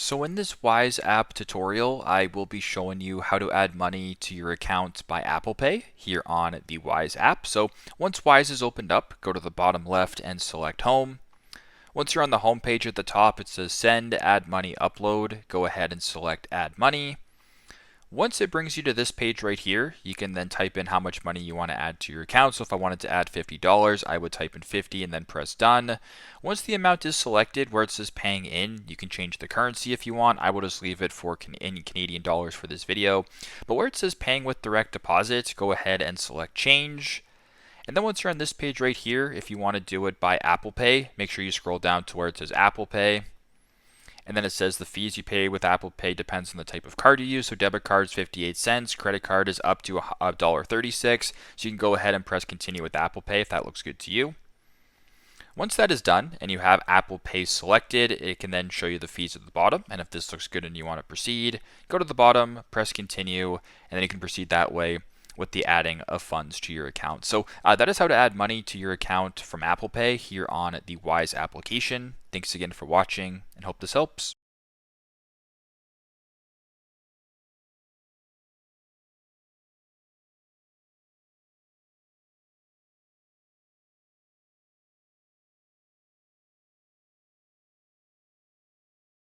So in this Wise app tutorial, I will be showing you how to add money to your account by Apple Pay here on the Wise app. So once Wise is opened up, go to the bottom left and select Home. Once you're on the home page at the top, it says Send, Add Money, Upload. Go ahead and select Add Money. Once it brings you to this page right here, you can then type in how much money you want to add to your account. So if I wanted to add $50, I would type in 50 and then press done. Once the amount is selected where it says paying in, you can change the currency if you want. I will just leave it for in Canadian dollars for this video. But where it says paying with direct deposit, go ahead and select change. And then once you're on this page right here, if you want to do it by Apple Pay, make sure you scroll down to where it says Apple Pay. And then it says the fees you pay with Apple Pay depends on the type of card you use. So debit card is 58 cents, credit card is up to $1.36. So you can go ahead and press continue with Apple Pay if that looks good to you. Once that is done and you have Apple Pay selected, it can then show you the fees at the bottom. And if this looks good and you want to proceed, go to the bottom, press continue, and then you can proceed that way with the adding of funds to your account. So that is how to add money to your account from Apple Pay here on the Wise application. Thanks again for watching and hope this helps.